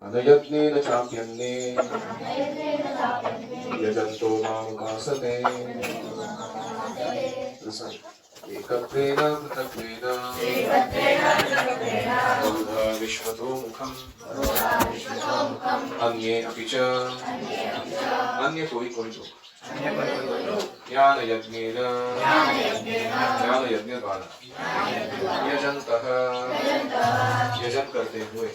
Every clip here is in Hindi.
अनयत्नेन चाप्यन्ने यजन्तो मामुपासते एकत्वेन पृथक्त्वेन बहुधा विश्वतो मुखम् अन्ये अपि च अन्य कोई कोई लोग ज्ञान यज्ञेन ज्ञान यज्ञ द्वारा यजन्तः यजन करते हुए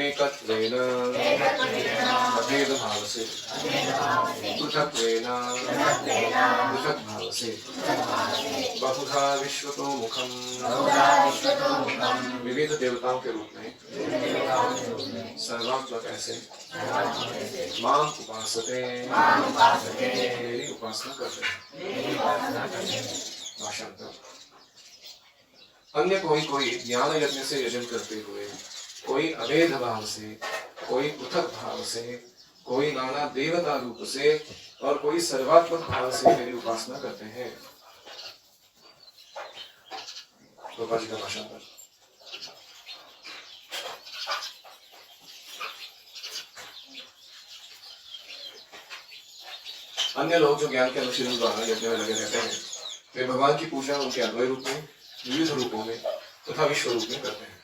एकत्वेन अभेद भाव से पृथक्त्वेन पृथक भाव से बहुधा विश्वतो मुखम विविध देवताओं के रूप में सर्वात्मक ऐसे माम उपासते मेरी उपासना करते हैं। भाषांतर अन्य कोई ज्ञान यज्ञ से यजन करते हुए, कोई अभेद भाव से, कोई पृथक भाव से, कोई नाना देवता रूप से और कोई सर्वात्मक भाव से मेरी उपासना करते हैं। गोपा जी का भाषांतर अन्य लोग जो ज्ञान के अनुशीलन द्वारा यज्ञ में लगे रहते हैं, वे भगवान की पूजा उनके अद्वय रूप में, विविध रूपों में तथा विश्व रूप में करते हैं।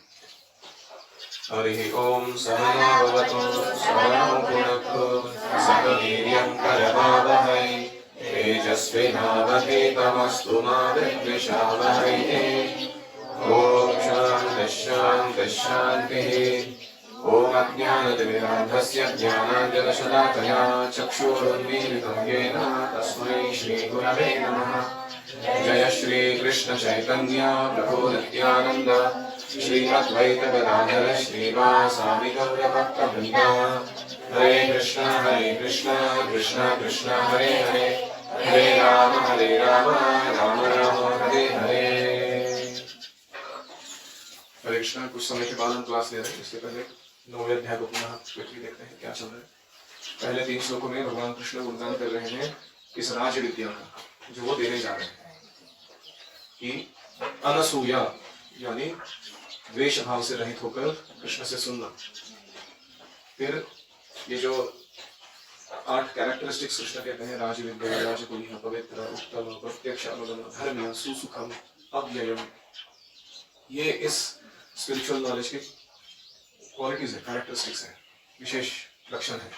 हरि ओम सहना भवतु सहनौ भुनक्तु सह वीर्यं करवावहै तेजस्विनावधीतमस्तु मा विद्विषावहै। ओम शान्तिः शान्तिः शान्तिः। ओम अज्ञानतिमिरान्धस्य ज्ञानाञ्जनशलाकया चक्षुरुन्मीलितं येन तस्मै श्रीगुरवे नमः। जय श्री कृष्ण चैतन्य प्रभु नित्यानंद श्री अद्वैत गदाधर श्रीवासादि गौरभक्तवृंद। हरे कृष्ण कृष्ण कृष्ण हरे हरे, हरे राम राम राम हरे हरे। हरे कृष्ण। कुछ समय के बाद हम क्लास ले रहे हैं, इससे पहले 9वें अध्याय को पुनः क्विकली देखते हैं क्या चल रहा है। पहले 3 श्लोकों में भगवान कृष्ण गुणगान कर रहे हैं इस राज विद्या का जो वो देने जा रहे हैं कि अनसूया यानी द्वेष भाव से रहित होकर कृष्ण से सुनना। फिर ये जो 8 कैरेक्टरिस्टिक्स कृष्ण कहते हैं, राज विद्या, राजकुलीय, पवित्र, उत्तम, प्रत्यक्ष, अनुगम, धर्म्य, सुसुखम, अव्ययम, ये इस स्पिरिचुअल नॉलेज के क्वालिटीज है, कैरेक्टरिस्टिक्स है, विशेष लक्षण है।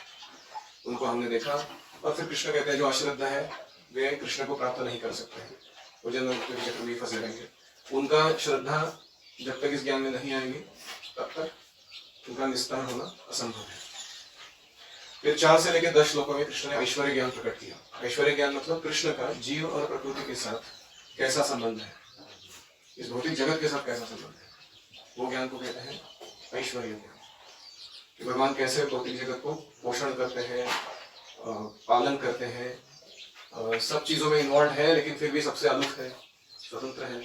उनको हमने देखा और फिर कृष्ण कहते हैं जो अश्रद्धा है वे कृष्ण को प्राप्त नहीं कर सकते हैं, वो जन्म चक्र में फंसे रहेंगे। उनका श्रद्धा जब तक इस ज्ञान में नहीं आएगी तब तक उनका निस्तार होना असंभव है। फिर 4 से लेकर 10 श्लोकों में कृष्ण ने ऐश्वर्य ज्ञान प्रकट किया। ऐश्वर्य ज्ञान मतलब कृष्ण का जीव और प्रकृति के साथ कैसा संबंध है, इस भौतिक जगत के साथ कैसा संबंध है, वो ज्ञान को कहते हैं ऐश्वर्य ज्ञान। कि भगवान कैसे भौतिक जगत को पोषण करते हैं, पालन करते हैं, सब चीजों में इन्वॉल्व है लेकिन फिर भी सबसे अलग है, स्वतंत्र है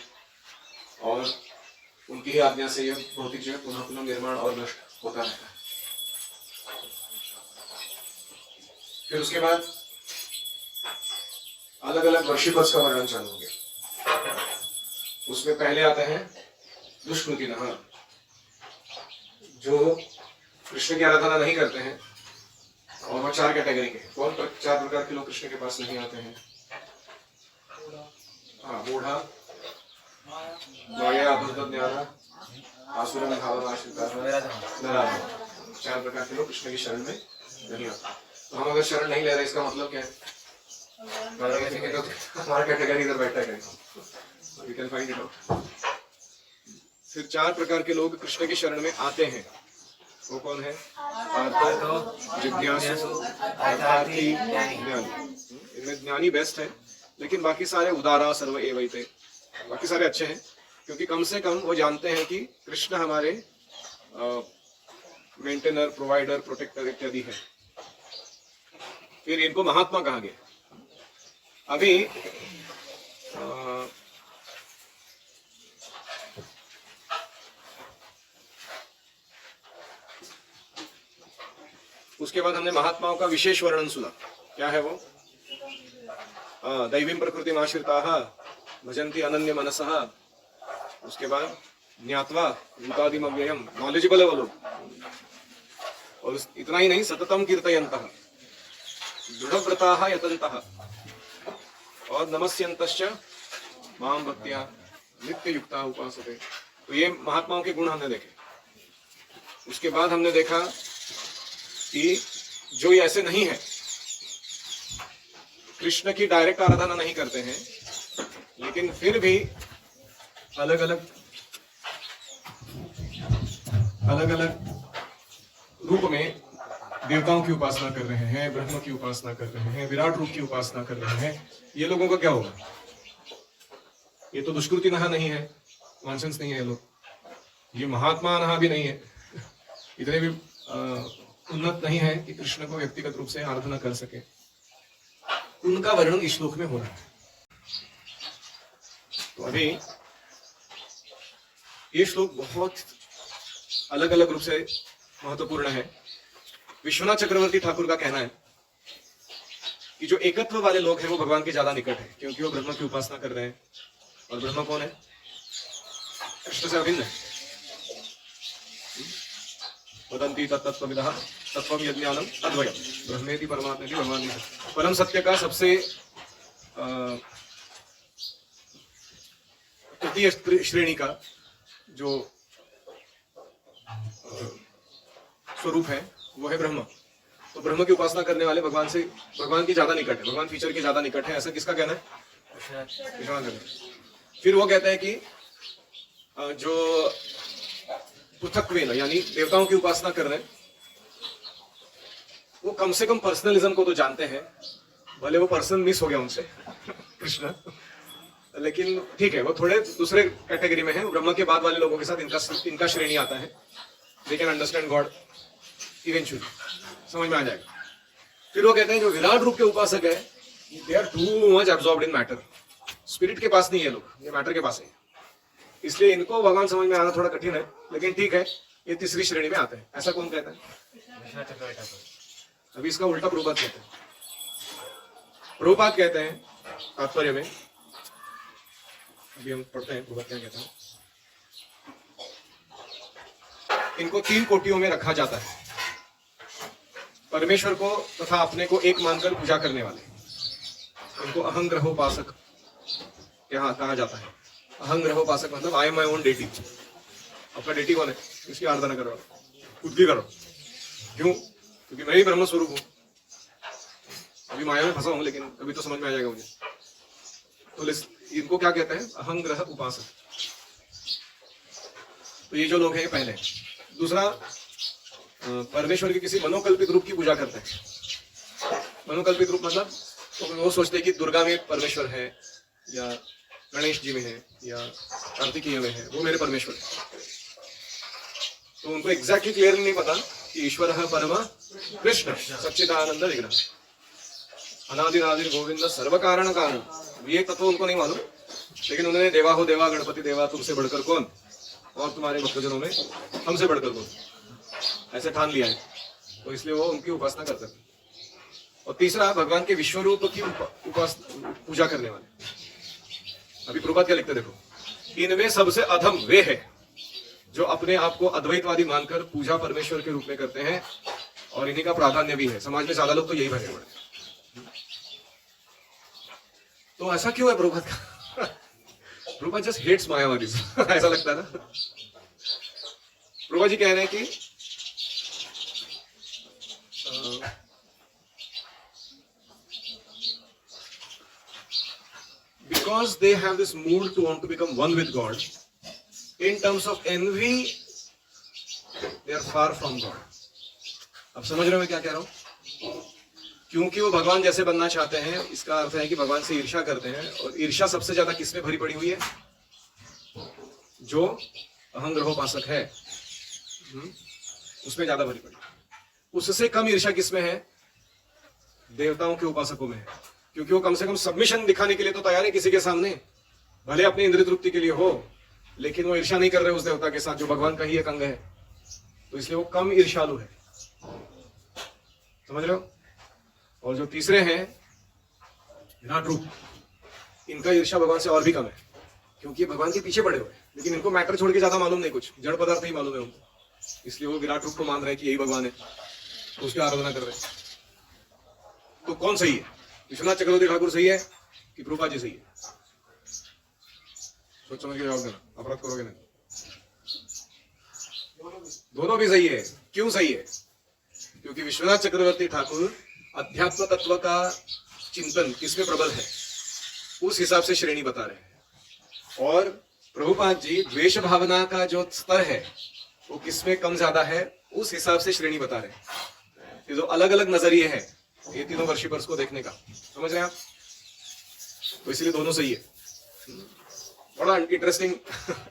और उनकी ही आज्ञा से यह भौतिक जगत पुनः पुनः निर्माण और नष्ट होता रहता है। फिर उसके बाद अलग अलग वर्षिपद्स का वर्णन चालू हो गया। उसमें पहले आते हैं दुष्कृतिनः, जो कृष्ण की आराधना नहीं करते हैं और वो 4 कैटेगरी के। कौन 4 प्रकार के लोग कृष्ण के पास नहीं आते हैं? हाँ, मूढ़ा, माया, अभद्र ज्ञान, आसुर में भावनाश्रिता, नराधम। 4 प्रकार के लोग कृष्ण की शरण में नहीं आते। तो हम अगर शरण नहीं ले रहे इसका मतलब क्या है? हमारा कैटेगरी इधर बैठा है। We can find it out. फिर 4 प्रकार के लोग कृष्ण की शरण में आते हैं। वो कौन है? जिज्ञासु, अर्थार्थी, ज्ञानी। इनमें ज्ञानी बेस्ट है, लेकिन बाकी सारे उदारा, सर्व एवैते, बाकी सारे अच्छे हैं क्योंकि कम से कम वो जानते हैं कि कृष्ण हमारे मेंटेनर, प्रोवाइडर, प्रोटेक्टर इत्यादि है। फिर इनको महात्मा कहा गया। अभी उसके बाद हमने महात्माओं का विशेष वर्णन सुना। क्या है वो? दैवीं प्रकृतिम आश्रिताः भजन्ति अनन्य मनसः। उसके बाद ज्ञात्वा भूतादिम अव्ययम, नॉलेजेबल है वो लोग। और इतना ही नहीं, सततम कीर्तयन्तः दृढ़व्रताः यतन्तः और नमस्यन्तश्च मां भक्त्या नित्य युक्ता उपासते। तो ये महात्माओं के गुण हमने देखे। उसके बाद हमने देखा कि जो ये ऐसे नहीं है, कृष्ण की डायरेक्ट आराधना नहीं करते हैं, लेकिन फिर भी अलग अलग रूप में देवताओं की उपासना कर रहे हैं, ब्रह्म की उपासना कर रहे हैं, विराट रूप की उपासना कर रहे हैं, ये लोगों का क्या होगा? ये तो दुष्कृति नहा नहीं है, नॉनसेंस नहीं है ये लोग, ये महात्मा नहा भी नहीं है, इतने भी उन्नत नहीं है कि कृष्ण को व्यक्तिगत रूप से आराधना कर सके। उनका वर्णन इस श्लोक में हो रहा है। तो अभी ये श्लोक बहुत अलग अलग रूप से महत्वपूर्ण है। विश्वनाथ चक्रवर्ती ठाकुर का कहना है कि जो एकत्व वाले लोग हैं वो भगवान के ज्यादा निकट है, क्योंकि वो ब्रह्म की उपासना कर रहे हैं। और ब्रह्म कौन है? कृष्ण से अभिन्न है। वदन्ति तत्त्वविदः तत्त्वं यज्ञानम अद्वयम् ब्रह्मेति परमात्मेति भगवान। परम सत्य का सबसे तृतीय श्रेणी का जो स्वरूप है वो है ब्रह्म। तो ब्रह्म की उपासना करने वाले भगवान की ज्यादा निकट है, भगवान फीचर के ज्यादा निकट है, ऐसा किसका कहना है? फिर वो कहते हैं कि जो पृथक्वेन यानी देवताओं की उपासना कर रहे हैं वो कम से कम पर्सनलिज्म को तो जानते हैं, भले वो पर्सन मिस हो गया उनसे कृष्ण, लेकिन ठीक है, वो थोड़े दूसरे कैटेगरी में है। ब्रह्म के बाद वाले लोगों के साथ इनका श्रेणी आता है। They can understand God eventually, समझ में आ जाएगा। फिर वो कहते हैं जो विराट रूप के उपासक है, they are too much absorbed in matter. Spirit के पास नहीं है लोग, ये मैटर के पास है, इसलिए इनको भगवान समझ में आना थोड़ा कठिन है, लेकिन ठीक है, ये तीसरी श्रेणी में आते हैं। ऐसा कौन कहता है? अभी इसका उल्टा प्रभुपाद कहते हैं। प्रभुपाद कहते हैं तात्पर्य में, अभी हम पढ़ते हैं प्रभुपाद क्या कहते हैं। इनको 3 कोटियों में रखा जाता है। परमेश्वर को तथा अपने को एक मानकर पूजा करने वाले, इनको अहंग्रहोपासक कहा जाता है। अहंग्रहोपासक मतलब I am my own deity. आपका डेटी कौन है? इसकी आराधना करो, खुद की करो। क्यों? क्योंकि मैं ही ब्रह्म स्वरूप हूं। अभी माया में फंसा हूं, लेकिन अभी तो समझ में आ जाएगा मुझे। तो इनको क्या कहते हैं? अहंग्रह उपासक। तो ये जो लोग हैं पहले। दूसरा, परमेश्वर के किसी मनोकल्पित रूप की पूजा करते हैं। मनोकल्पित रूप मतलब तो वो सोचते हैं कि दुर्गा में परमेश्वर है, या गणेश जी में है, या कार्तिकेय में है, वो मेरे परमेश्वर है। तो उनको एग्जैक्टली क्लियर नहीं पता कि ईश्वर है परम कृष्ण सच्चिदानंद विग्रह अनादिनादिर गोविंद सर्व कारण कारण। ये तत्व उनको नहीं मालूम, लेकिन उन्होंने देवा हो देवा गणपति देवा तुमसे बढ़कर कौन, और तुम्हारे भक्तजनों में हमसे बढ़कर कौन, ऐसे ठान लिया है। तो इसलिए वो उनकी उपासना करते हैं। और तीसरा, भगवान के विश्वरूप की पूजा करने वाले। अभी प्रभुपाद क्या लिखते देखो, इनमें सबसे अधम वे है जो अपने आप को अद्वैतवादी मानकर पूजा परमेश्वर के रूप में करते हैं, और इन्हीं का प्राधान्य भी है। समाज में ज्यादा लोग तो यही भरे हुए हैं। तो ऐसा क्यों है प्रभुपाद का? प्रभुपाद जस्ट हेट्स मायावादी ऐसा लगता है ना। प्रभुपाद जी कह रहे हैं कि because they have this mood to want to become one with God, in terms of envy they are far from God. अब समझ रहे हो मैं क्या कह रहा हूं? क्योंकि वो भगवान जैसे बनना चाहते हैं, इसका अर्थ है कि भगवान से ईर्ष्या करते हैं। और ईर्ष्या सबसे ज्यादा किसमें भरी पड़ी हुई है? जो अहंग्रहोपासक है उसमें ज्यादा भरी पड़ी। उससे कम ईर्ष्या किसमें है? देवताओं के उपासकों में है। क्योंकि वो कम से कम सबमिशन दिखाने के लिए तो तैयार है किसी के सामने, भले अपनी इंद्रिय तृप्ति के लिए हो, लेकिन वो ईर्ष्या नहीं कर रहे उस देवता के साथ जो भगवान का ही एक अंग है। तो इसलिए वो कम ईर्ष्यालु है। समझ रहे हो? और जो तीसरे हैं विराट रूप, इनका ईर्ष्या भगवान से और भी कम है, क्योंकि भगवान के पीछे पड़े हुए हैं, लेकिन इनको मैटर छोड़ के ज्यादा मालूम नहीं, कुछ जड़ पदार्थ नहीं मालूम है उनको। इसलिए वो विराट रूप को मान रहे हैं कि यही भगवान है। तो उसकी आराधना कर रहे हैं। तो कौन सही है, विश्वनाथ चक्रवर्ती ठाकुर सही है कि प्रभुपाद जी सही है? सोच समझ के जवाब देना, अपराध करोगे नहीं। दोनों भी सही है। क्यों सही है? क्योंकि विश्वनाथ चक्रवर्ती ठाकुर अध्यात्म तत्व का चिंतन किसमें प्रबल है उस हिसाब से श्रेणी बता रहे हैं, और प्रभुपाद जी द्वेष भावना का जो स्तर है वो किसमें कम ज्यादा है उस हिसाब से श्रेणी बता रहे हैं। ये जो अलग अलग नजरिए है ये तीनों वर्शिपर्स को देखने का, समझ रहे हैं आप? तो इसलिए दोनों सही है। बड़ा interesting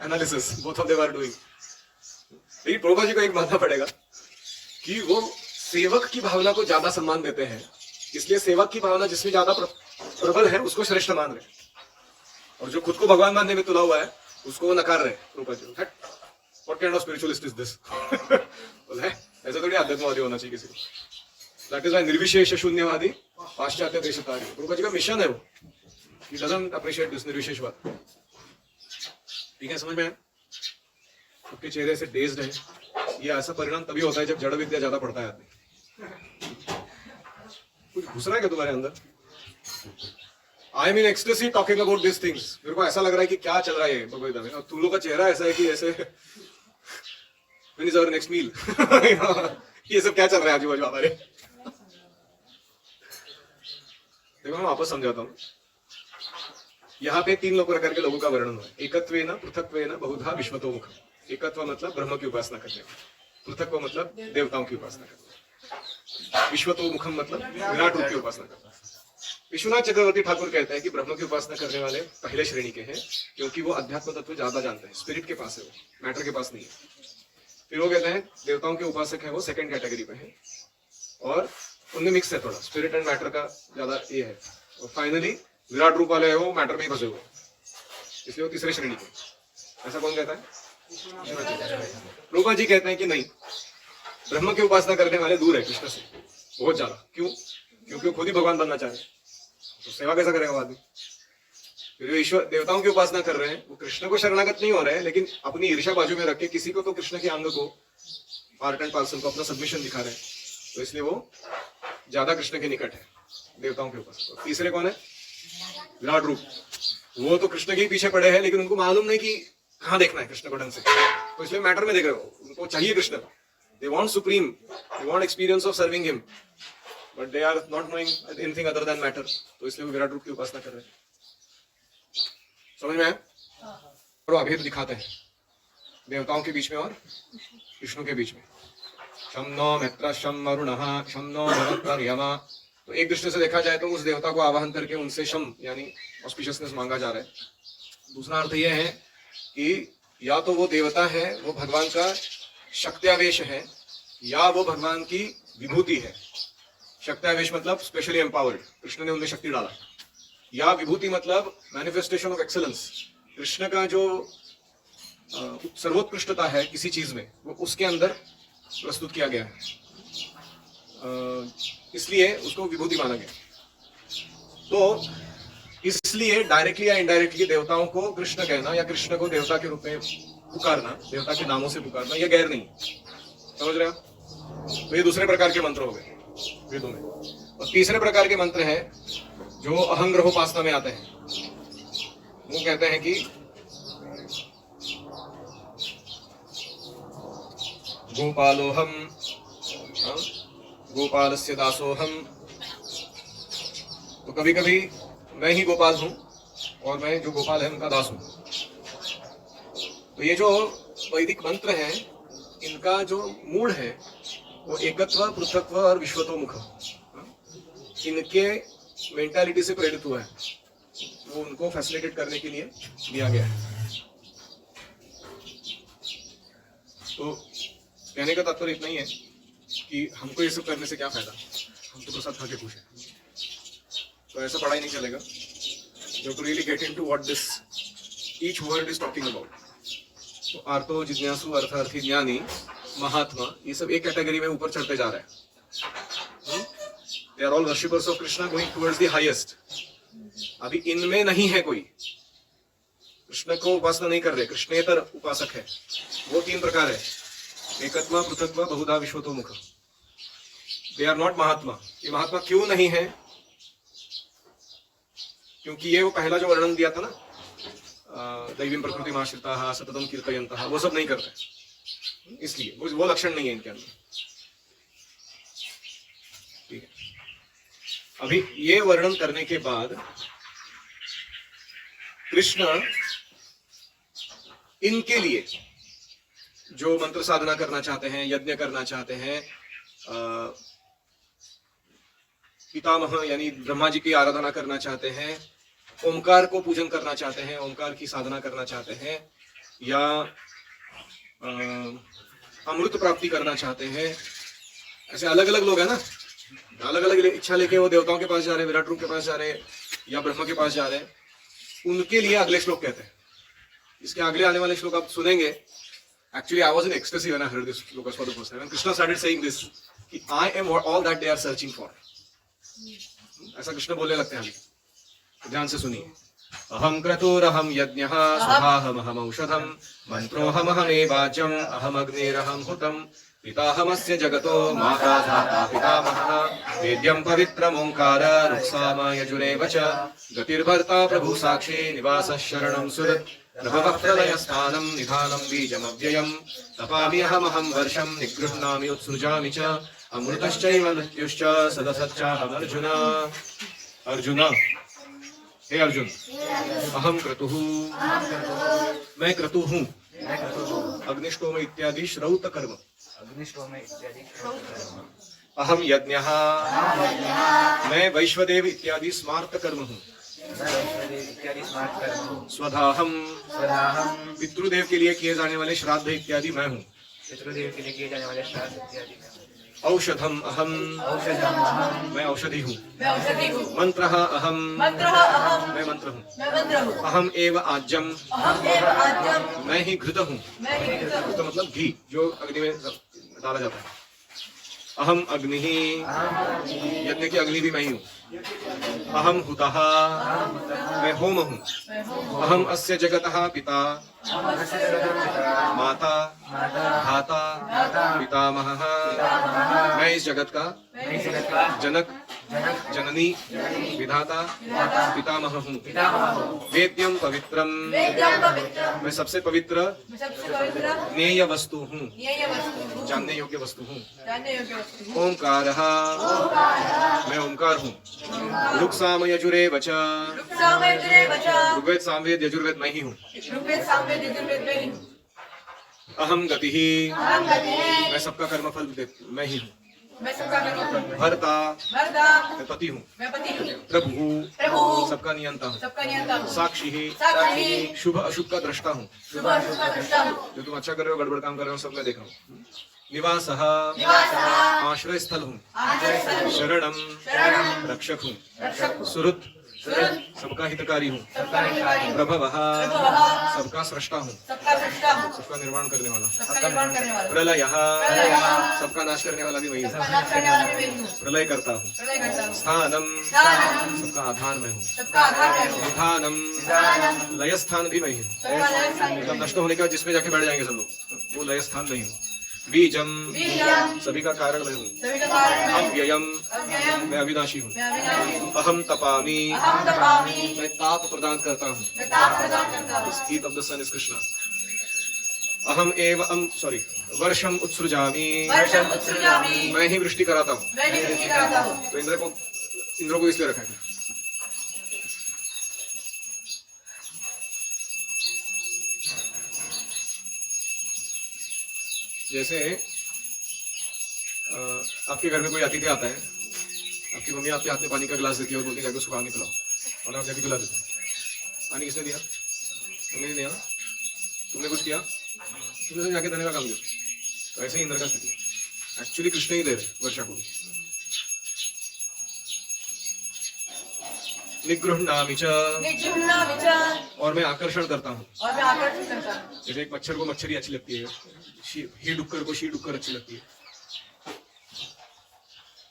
analysis both of them are doing. लेकिन प्रभुपाद जी को एक मानना पड़ेगा कि वो सेवक की भावना को ज्यादा सम्मान देते हैं, इसलिए सेवक की भावना जिसमें ज्यादा प्रबल है उसको श्रेष्ठ मान रहे, और जो खुद को भगवान मानने में तुला हुआ है उसको वो नकार रहे। Prabhupada ji what kind of spiritualist is this? ऐसा थोड़ी आध्यात्मवादी होना चाहिए किसी को। दैट इज व्हाई निर्विशेष शून्यवादी पाश्चात्य देशतारी। प्रभुपाद जी का मिशन है वो, ही डजंट अप्रिशिएट दिस निर्विशेषवाद। ठीक है, समझ में? आपके चेहरे से डेज्ड है, ये ऐसा परिणाम तभी होता है जब जड़ विद्या ज्यादा पढ़ता है आदमी। कुछ घुस रहा है क्या तुम्हारे अंदर? I mean ecstasy talking about this things. मेरे को ऐसा लग रहा है कि क्या चल रहा है भगवद गीता में, और तुम लोग का चेहरा ऐसा है कि ऐसे when is our next meal? ये सब क्या चल रहा है आजू बाजू हमारे? देखो मैं वापस समझाता हूँ। यहाँ पे तीन प्रकार के लोगों का वर्णन हुआ है। एकत्वेन पृथक्वेन बहुधा विश्वतोमुखम्। एकत्व मतलब ब्रह्म की उपासना करने, पृथक्व मतलब देवताओं की उपासना करना, विश्वतोमुखम मतलब विराट रूप की उपासना करना। विश्वनाथ चक्रवर्ती ठाकुर कहते हैं कि ब्रह्म की उपासना करने वाले पहले श्रेणी के हैं, क्योंकि वो अध्यात्म तत्व ज्यादा जानते हैं, स्पिरिट के पास है, वो मैटर के पास नहीं है। फिर वो कहते हैं देवताओं के उपासक है वो सेकंड कैटेगरी पे है, और उनमें मिक्स है, थोड़ा स्पिरिट एंड मैटर का ज्यादा ये है, और फाइनली विराट रूप वाले है वो मैटर में ही फंसे हुए, इसलिए वो तीसरे श्रेणी के। ऐसा कौन कहता है? प्रभुपाद जी कहते हैं कि नहीं, ब्रह्म की उपासना करने वाले दूर है कृष्ण से बहुत ज्यादा। क्यों? क्योंकि वो खुद ही भगवान बनना चाह रहे हैं, तो सेवा कैसा करेगा आदमी? फिर ईश्वर देवताओं की उपासना कर रहे हैं, वो कृष्ण को शरणागत नहीं हो रहे हैं, लेकिन अपनी ईर्ष्या बाजू में रख के किसी को तो कृष्ण के अंग को, पार्ट एंड पार्सल को अपना सबमिशन दिखा रहे हैं, तो इसलिए वो ज्यादा कृष्ण के निकट है देवताओं के उपासक। तीसरे कौन है? विराट रूप। वो तो कृष्ण के ही पीछे पड़े हैं, लेकिन उनको मालूम नहीं कि कहाँ देखना है कृष्ण को ढंग से, तो इसलिए मैटर में देख रहे हो, उनको चाहिए Krishna. They want supreme, they want experience of serving him, but they are not knowing anything other than matter, तो इसलिए वो विराट रूप की उपासना कर रहे हैं। समझ में आया? और अभेद दिखाते हैं देवताओं के बीच में और विष्णु के बीच में। शम नो मित्र शम वरुणः शम नो भरतर्यमा। तो एक दृष्टि से देखा जाए तो उस देवता को आवाहन करके उनसे शम यानी ऑस्पिशियसनेस मांगा जा रहा है। दूसरा अर्थ यह है कि या तो वो देवता है, वो भगवान का शक्त्यावेश है, या वो भगवान की विभूति है। शक्त्यावेश मतलब स्पेशली एम्पावर्ड, कृष्ण ने उनमें शक्ति डाला, या विभूति मतलब मैनिफेस्टेशन ऑफ एक्सेलेंस, कृष्ण का जो सर्वोत्कृष्टता है किसी चीज में वो उसके अंदर प्रस्तुत किया गया है, इसलिए उसको विभूति माना गया। तो इसलिए डायरेक्टली या इनडायरेक्टली देवताओं को कृष्ण कहना या कृष्ण को देवता के रूप में पुकारना, देवता के नामों से पुकारना, यह गैर नहीं। समझ रहे हो? तो ये दूसरे प्रकार के मंत्र हो गए वेदों में। और तीसरे प्रकार के मंत्र है जो अहंग्रहोपासना में आते हैं। वो कहते हैं कि गोपालोहम, गोपालस्य दासोहम। तो कभी कभी मैं ही गोपाल हूं और मैं जो गोपाल है उनका दास हूं। तो ये जो वैदिक मंत्र है इनका जो मूल है वो एकत्व, पृथक्व और विश्वतोमुख, इनके मेंटालिटी से प्रेरित हुआ है, वो उनको फैसिलिटेट करने के लिए दिया गया है। तो कहने का तात्पर्य इतना ही है कि हमको ये सब करने से क्या फायदा, हम तो प्रसाद खा के खुश हैं। तो ऐसा पढ़ाई नहीं चलेगा। You have to really get into what this each word is talking about. तो आर्तो, जिज्ञासु, अर्थार्थी, ज्ञानी, महात्मा, ये सब एक कैटेगरी में ऊपर चढ़ते जा रहे हैं। They are all worshippers of Krishna going towards the highest. अभी इनमें नहीं है कोई, कृष्ण को उपासना नहीं कर रहे, कृष्णेतर उपासक है। वो तीन प्रकार है, एकत्व, पृथक्व, बहुधा, विश्वतोमुख। दे आर नॉट महात्मा। ये महात्मा क्यों नहीं है? क्योंकि ये वो पहला जो वर्णन दिया था ना, दैवीं प्रकृति आश्रिता सततम कीर्तयन्तः, वो सब नहीं करते, इसलिए वो लक्षण नहीं है इनके अंदर। ठीक है, अभी ये वर्णन करने के बाद कृष्ण इनके लिए जो मंत्र साधना करना चाहते हैं, यज्ञ करना चाहते हैं, पितामह यानी ब्रह्मा जी की आराधना करना चाहते हैं, ओमकार को पूजन करना चाहते हैं, ओमकार की साधना करना चाहते हैं, या अमृत प्राप्ति करना चाहते हैं, ऐसे अलग अलग लोग हैं ना, अलग अलग इच्छा लेके वो देवताओं के पास जा रहे हैं, विराट रूप के पास जा रहे हैं, या ब्रह्मा के पास जा रहे हैं, उनके लिए अगले श्लोक कहते हैं। इसके अगले आने वाले श्लोक आप सुनेंगे। Actually I was in ecstasy when I heard this shloka for the first time, Krishna started saying this कि I am all that they are searching for. ऐसा कृष्ण बोलने लगते हैं। तो ध्यान से सुनिए। अहम क्रतुरहम यज्ञः स्वधाहमहम औषधम मंत्रोहमहमेवाचम अहम अग्निरहम हुतम पिताहमस्य जगतो माता धाता पितामहः वेद्यं पवित्रमोंकार रुक्साम यजुरेव च गतिर्भर्ता प्रभु साक्षी निवासः शरणं सुहृत् प्रभवः प्रलयस्थानं निधानं बीजमव्ययम् तपामि अहमहं वर्षं निगृह्णामि उत्सृजामि च अमृतश्चैव मृत्युश्च सदसच्चाहम् अर्जुन। अर्जुन, हे अर्जुन, अहम क्रतुः, मैं क्रतु हूँ, अग्निष्टोम इत्यादि श्रौत कर्म, अहम यज्ञः, मैं वैश्वदेव इत्यादि स्मार्त कर्म हूँ, स्वधाहम, पितृदेव के लिए किए जाने वाले श्राद्ध इत्यादि मैं हूँ, औषधम अहम, मैं औषधि हूँ, मंत्रः अहम, मैं मंत्र हूँ, अहम एव आज्यम, मैं ही घृत हूँ, घृत मतलब घी जो अग्नि में डाला जाता है, अहम अग्नि, यज्ञ की अग्नि भी मैं ही हूँ, अहम हुतः, मैं होम हूँ, अहम अस्य जगतः पिता, माता, धाता, पितामहः, मैं इस जगत का जनक, जननी, विधाता, पितामह हूँ, वेद्यम पवित्रम, मैं सबसे पवित्र ज्ञेय वस्तु हूँ, जानने योग्य वस्तु हूँ, ओंकारः, मैं ओंकार हूँ, ऋक् साम यजुरेव च, ऋग्वेद सामवेद यजुर्वेद मैं ही हूँ, अहम गतिः, मैं सबका कर्मफल मैं ही हूँ, भर्ता, मैं पति हूँ, प्रभु, सबका नियंता हूँ, साक्षी, शुभ अशुभ का दृष्टा हूँ, जो तुम अच्छा कर रहे हो गड़बड़ काम कर रहे हो सब मैं देख रहा हूँ, निवासः, आश्रय स्थल हूँ, शरणम, रक्षक हूँ, सुहृत्, सबका हितकारी हूँ, प्रभवः, सबका सृष्टा हूँ, सबका निर्माण करने वाला, प्रलयः, सबका नाश करने वाला भी वही हूँ, प्रलय करता हूँ, स्थानम, सबका आधार में हूँ, निधानम, लय स्थान भी मैं हूँ, मतलब नष्ट होने के बाद जिसमें जाके बैठ जाएंगे सब लोग, वो लय स्थान नहीं हूँ, बीजम, सभी का कारण मैं हूँ, अव्ययम, मैं अविनाशी हूँ, अहम तपामि, मैं ताप प्रदान करता हूँ, heat of the sun is Krishna, अहम एव वर्षम उत्सृजामि, मैं ही वृष्टि कराता हूँ, तो इंद्र को इसलिए रखा है। जैसे आपके घर में कोई अतिथि आता है, आपकी मम्मी आपके हाथ में पानी का गिलास देती है और बोलती है जाके उसको पानी पिलाओ, और आप जाके पिला देते हैं। पानी किसने दिया? तुमने दिया, तुमने कुछ किया, तुमने तो जाके देने का काम किया। तो ऐसे ही इंद्र का स्थिति है, एक्चुअली कृष्ण ही दे रहे वर्षा को। निगृह्णामि च, और मैं आकर्षण करता हूँ, जैसे एक मच्छर को मच्छरी अच्छी लगती है, ही डुक्कर को शी डुक्कर अच्छी लगती है।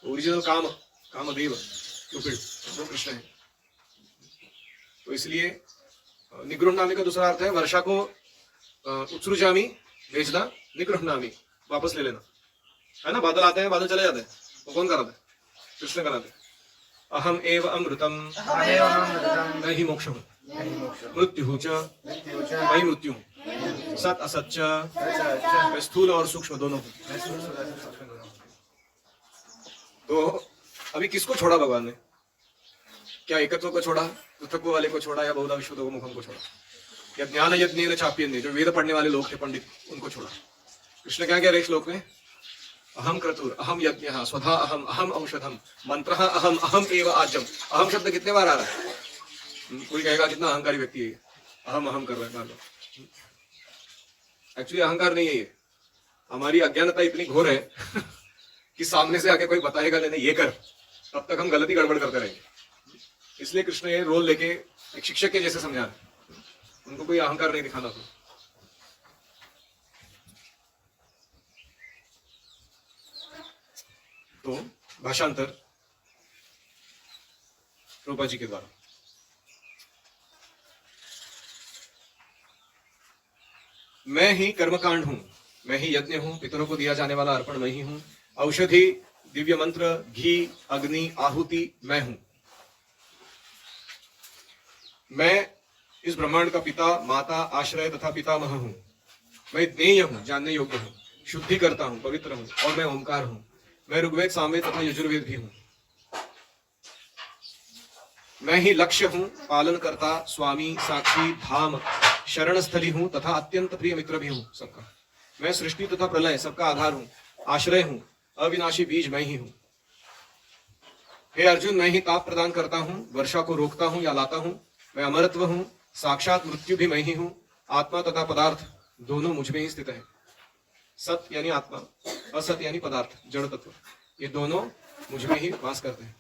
ओरिजिनल कामदेव क्यूपिड वो कृष्ण है। तो इसलिए निगृह्णामि का दूसरा अर्थ है वर्षा को उत्सृजामि भेजना, निगृह्णामि वापस ले लेना, है ना। बादल आते हैं, बादल चले जाते हैं, वो कौन कराता है? कृष्ण कराते हैं। अहम एव अमृतम, मैं ही मोक्ष हूँ, मृत्यु च मैं मृत्यु हूँ, सत असत च मैं स्थूल और सूक्ष्म दोनों हूँ। तो अभी किसको छोड़ा भगवान ने? क्या एकत्व को छोड़ा, पृथक्व वाले को छोड़ा, या बहुधा विश्वतो मुखम को छोड़ा, या ज्ञान यज्ञ चाप्यन्य जो वेद पढ़ने वाले लोग थे पंडित उनको छोड़ा? कृष्ण क्या कह रहे श्लोक में? अहम क्रतुर, अहम यज्ञ, स्वधा अहम, अहम औषधम, मंत्र अहम, अहम एव आज्यम। अहम शब्द कितने बार आ रहा है? कोई कहेगा कितना अहंकारी व्यक्ति है, अहम अहम कर रहा है बार बार। एक्चुअली अहंकार नहीं है ये, हमारी अज्ञानता इतनी घोर है कि सामने से आके कोई बताएगा नहीं ये कर, तब तक हम गलती गड़बड़ करते रहेंगे। इसलिए कृष्ण ये रोल लेके एक शिक्षक के जैसे समझा रहे, उनको कोई अहंकार नहीं दिखाना था। तो भाषांतर रूपा जी के द्वारा। मैं ही कर्मकांड हूं, मैं ही यज्ञ हूं, पितरों को दिया जाने वाला अर्पण मैं ही हूं, औषधि, दिव्य मंत्र, घी, अग्नि, आहुति मैं हूं। मैं इस ब्रह्मांड का पिता, माता, आश्रय तथा पितामह हूं। मैं ज्ञेय हूं, जानने योग्य हूं, शुद्धि करता हूं, पवित्र हूं, और मैं ओंकार हूं। मैं ऋग्वेद, सामवेद तथा यजुर्वेद भी हूं। मैं ही लक्ष्य हूं, पालन करता, स्वामी, साक्षी, धाम, शरण स्थली हूं तथा अत्यंत प्रिय मित्र भी हूं सबका। मैं सृष्टि तथा प्रलय सबका आधार हूं, आश्रय हूं, अविनाशी बीज मैं ही हूं। हे अर्जुन, मैं ही ताप प्रदान करता हूं, वर्षा को रोकता हूं या लाता हूं। मैं अमरत्व हूं, साक्षात मृत्यु भी मैं ही हूं। आत्मा तथा पदार्थ दोनों मुझ में ही स्थित है। सत यानी आत्मा, असत यानी पदार्थ, जड़ तत्व, ये दोनों मुझ में ही वास करते हैं।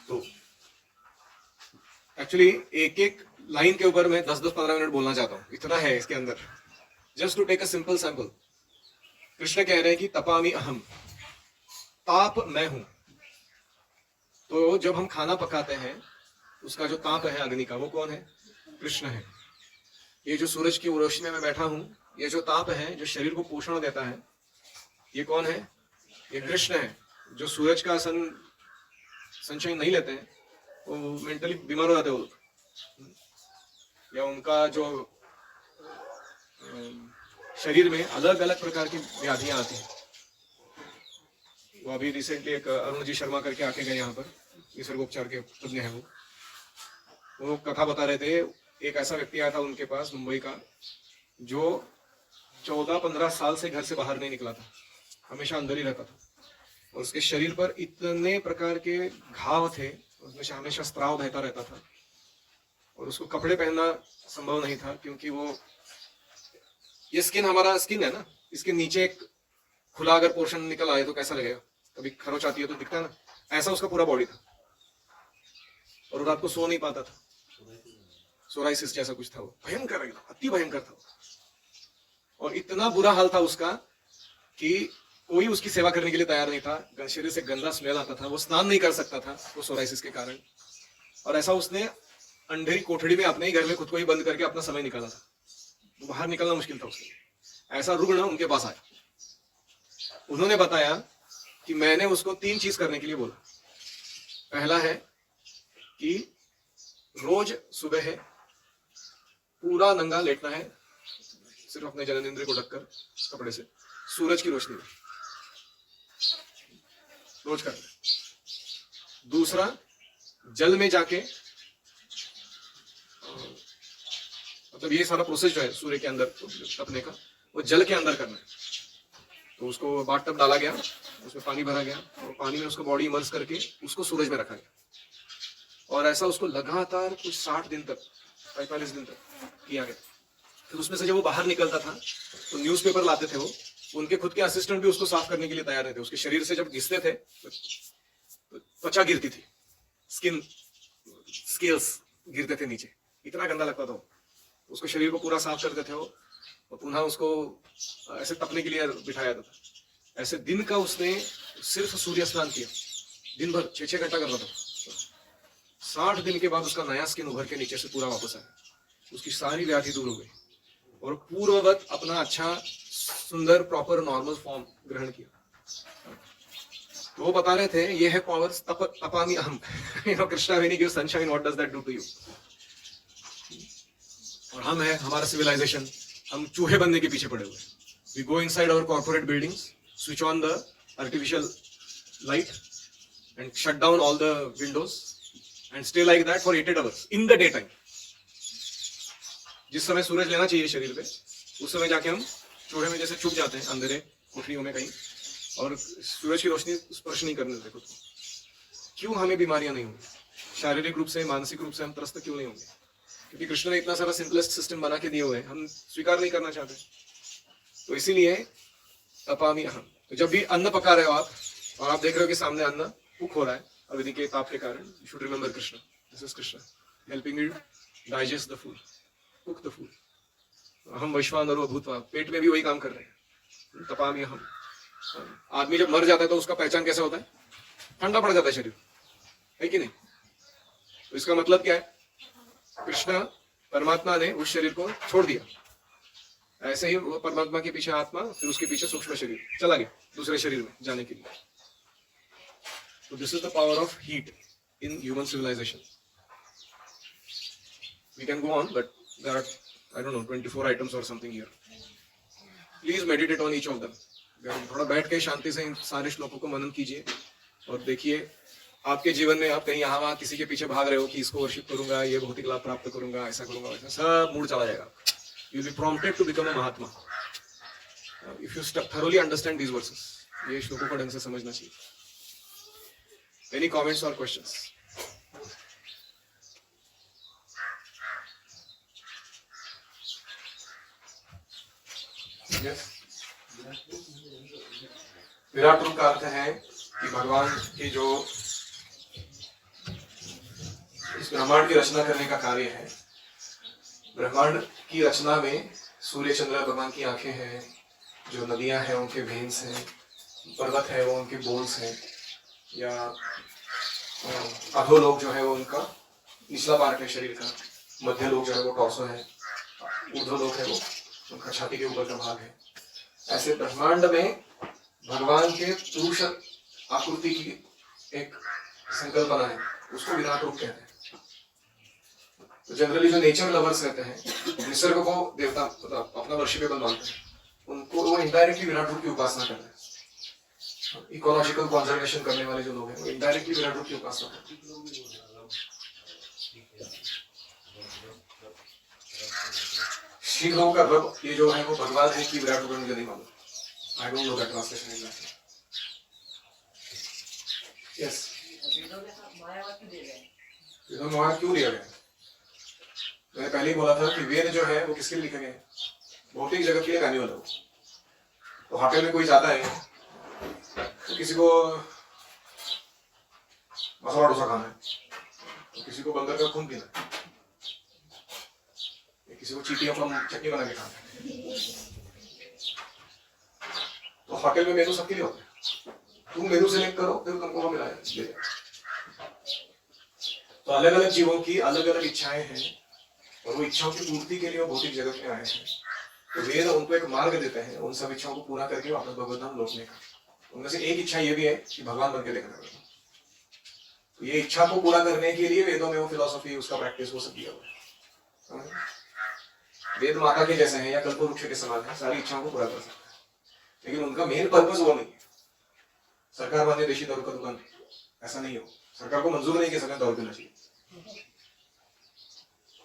तो एक्चुअली एक एक लाइन के ऊपर मैं 10-15 मिनट बोलना चाहता हूं, इतना है इसके अंदर। Just to take a simple sample, Krishna कह रहे हैं कि तपामि अहम, ताप मैं हूं। तो जब हम खाना पकाते हैं, उसका जो ताप है अग्नि का, वो कौन है? कृष्ण है। ये जो सूरज की रोशनी में मैं बैठा हूं, ये जो ताप है जो शरीर को पोषण देता है, ये कौन है? ये कृष्ण है। जो सूरज का सनशाइन नहीं लेते हैं वो मेंटली बीमार हो जाते हैं वो लोग, या उनका जो शरीर में अलग अलग प्रकार की व्याधियां आती हैं। वो अभी रिसेंटली एक अरुण जी शर्मा करके आके गए यहाँ पर, निसर्गोपचार के तज्ञ है वो कथा बता रहे थे। एक ऐसा व्यक्ति आया था उनके पास मुंबई का, जो 14-15 साल से घर से बाहर नहीं निकला था, हमेशा अंदर ही रहता था, और उसके शरीर पर इतने प्रकार के घाव थे, उसमें हमेशा स्त्राव बहता रहता था, और उसको कपड़े पहनना संभव नहीं था, क्योंकि वो ये स्किन, हमारा स्किन है ना, इसके नीचे एक खुला अगर पोर्शन निकल आए तो कैसा लगेगा? कभी खरोच आती है तो दिखता है ना, ऐसा उसका पूरा बॉडी था, और रात को सो नहीं पाता था। सोराइसिस जैसा कुछ था, वो भयंकर एकदम, अति भयंकर था। और इतना बुरा हाल था उसका कि कोई उसकी सेवा करने के लिए तैयार नहीं था। शरीर से गंदा स्मेल आता था, वो स्नान नहीं कर सकता था वो सोराइसिस के कारण। और ऐसा उसने अंधेरी कोठड़ी में अपने ही घर में खुद को ही बंद करके अपना समय निकाला था। बाहर निकलना मुश्किल था उसके लिए। ऐसा रुग्ण उनके पास आया, उन्होंने बताया कि मैंने उसको 3 चीज करने के लिए बोला। पहला है कि रोज सुबह है पूरा नंगा लेटना है, सिर्फ अपने जननेंद्रिय को ढककर कपड़े से, सूरज की रोशनी में, रोज करना है। दूसरा, जल में जाके, मतलब ये सारा प्रोसेस जो है सूर्य के अंदर तपने का, वो जल के अंदर करना है। तो उसको बाथ टब डाला गया, उसमें पानी भरा गया, और पानी में उसको बॉडी इमर्स करके उसको सूरज में रखा गया, और ऐसा उसको लगातार कुछ 60 दिन तक, 45 दिन तक किया गया। फिर उसमें से जब वो बाहर निकलता था तो न्यूज़पेपर लाते थे वो, उनके खुद के असिस्टेंट भी उसको साफ करने के लिए तैयार रहते। उसके शरीर से जब घिसते थे तो त्वचा गिरती थी, स्किन स्केल्स गिरते थे नीचे, इतना गंदा लगता था। उसको शरीर को पूरा साफ करते थे वो, और पुनः उसको ऐसे तपने के लिए बिठाया जाता था। ऐसे दिन का उसने सिर्फ सूर्य स्नान किया, दिन भर 6-6 घंटा कर रहा था। 60 दिन के बाद उसका नया स्किन उभर के नीचे से पूरा वापस आया, उसकी सारी व्याधि दूर हो गई, और पूर्ववत अपना अच्छा सुंदर प्रॉपर नॉर्मल फॉर्म ग्रहण किया। तो वो बता रहे थे ये है पावर तपामी अहम। Krishna when he gives sunshine what does that do to you. और हम है हमारा सिविलाइजेशन, हम चूहे बनने के पीछे पड़े हुए। We go inside our corporate buildings, switch on the artificial light and shut down all the windows and stay like that for 8 hours in the day time. जिस समय सूरज लेना चाहिए शरीर पे, उस समय जाके हम चूहे में जैसे छुप जाते हैं अंधेरे कोठरियों में कहीं, और सूरज की रोशनी स्पर्श नहीं करने देते खुद को। क्यों हमें बीमारियां नहीं होंगी? शारीरिक रूप से, मानसिक रूप से हम त्रस्त क्यों नहीं होंगे? क्योंकि कृष्ण ने इतना सारा सिंपलेस्ट सिस्टम बना के दिए हुए हैं, हम स्वीकार नहीं करना चाहते। तो इसीलिए तपामी अहम। तो जब भी अन्न पका रहे हो आप और आप देख रहे हो कि सामने अन्न कुक हो रहा है अवधि के ताप के कारण, you should remember Krishna, this is Krishna helping you digest the food, cook the food. हम वैश्वानरो भूत्वा, पेट में भी वही काम कर रहे हैं, तपामी अहम। आदमी जब मर जाता है तो उसका पहचान कैसे होता है? ठंडा पड़ जाता है शरीर, है कि नहीं? तो इसका मतलब क्या है? कृष्ण परमात्मा ने उस शरीर को छोड़ दिया, ऐसे ही वो परमात्मा के पीछे आत्मा, फिर उसके पीछे सूक्ष्म शरीर चला गया दूसरे शरीर में जाने के लिए। तो this is the power of heat in human civilisation. We can go on but there are I don't know 24 items और something here. Please meditate on each of them. थोड़ा बैठ के शांति से इन सारे श्लोकों को मनन कीजिए और देखिए आपके जीवन में आप कहीं यहाँ वहां किसी के पीछे भाग रहे हो कि इसको वर्शिप करूंगा, ये भौतिक लाभ प्राप्त करूंगा, ऐसा करूंगा, वैसा, सब मूड चला जाएगा। You will be prompted to become a mahatma if you thoroughly understand these verses। ये श्लोकों को ढंग से समझना चाहिए। एनी कमेंट्स और क्वेश्चंस? विराट रूप का अर्थ है कि भगवान की जो इस ब्रह्मांड की रचना करने का कार्य है। ब्रह्मांड की रचना में सूर्य चंद्र भगवान की आंखें हैं, जो नदियां हैं उनके वेन्स हैं, पर्वत है वो उनके बोन्स हैं, या अधोलोक जो है वो उनका निचला पार्ट है शरीर का, मध्य लोक जो है वो टॉर्सो है, ऊर्ध्वलोक है वो उनका छाती के ऊपर का भाग है। ऐसे ब्रह्मांड में भगवान के पुरुष आकृति की एक संकल्पना है, उसको विराट रूप कहते हैं। तो जनरली जो नेचर लवर्स रहते हैं, निसर्ग को देवता मतलब अपना वर्शिपेबल मानते हैं, उनको वो इनडायरेक्टली विराट रूप की उपासना करते हैं। इकोलॉजिकल कंजर्वेशन करने वाले जो लोग हैं वो इनडायरेक्टली विराट रूप की उपासना करते हैं। शीघ्र लोगों का रब ये जो है वो भगवान है कि विराट रूप मुझे नहीं मालूम। I don't know that translation exactly. Yes, माया क्यों दिया गया? मैंने पहले ही बोला था कि वेद जो है वो किसके लिए लिखे गए? भौतिक जगत के लिए मैनुअल है। तो होटल में कोई जाता है तो किसी को मसाला डोसा खाना है, तो किसी को बंदर का खून पीना है, किसी को चीटियों का चटनी बना के खाना है। तो होटल में मेनू सबके लिए होता है। तुम मेनू सिलेक्ट करो, फिर तुमको वो मिलाएगा। तो अलग अलग जीवों की अलग अलग इच्छाएं हैं और वो इच्छाओं की पूर्ति के लिए वो भौतिक जगत में आए हैं। तो वेद उनको एक मार्ग देते हैं उन सब इच्छाओं को पूरा करके वापस भगवत धाम लौटने का। उनमें से एक इच्छा ये भी है कि भगवान बन के देखना है। तो ये इच्छा को पूरा करने के लिए वेदों में वो फिलॉसफी, उसका प्रैक्टिस, वो सब दिया हुआ है। वेद माता के जैसे हैं या कल्पवृक्ष के समान है, सारी इच्छाओं को पूरा कर सकते हैं, लेकिन उनका मेन पर्पस वो नहीं है। सरकार मान्य देशी दारू का दुकान ऐसा नहीं हो, सरकार को मंजूर नहीं कि सरकार दारू पीना चाहिए,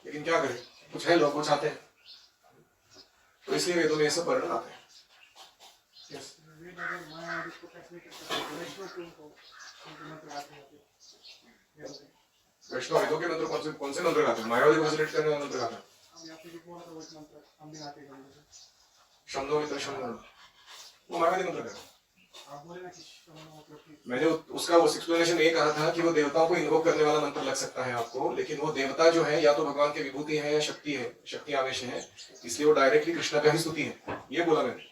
लेकिन क्या करें, कुछ है लोग वो चाहते हैं, तो इसलिए वेदों में ये सब वर्णन आते हैं। वैष्णव वेदों के मंत्र कौन से मंत्र गाते हैं? मायावादी को सिलेक्ट करने वाले मंत्र गाते हैं। शब्दों मित्र शब्द वो मायावादी मंत्र गाते हैं। मैंने उसका वो एक्सप्लेनेशन ये कहा था कि वो देवताओं को इन्वोक करने वाला मंत्र लग सकता है आपको, लेकिन वो देवता जो है या तो भगवान की विभूति है या शक्ति है, शक्ति आवेश है, इसलिए वो डायरेक्टली कृष्ण का ही स्तुति है, ये बोला मैंने।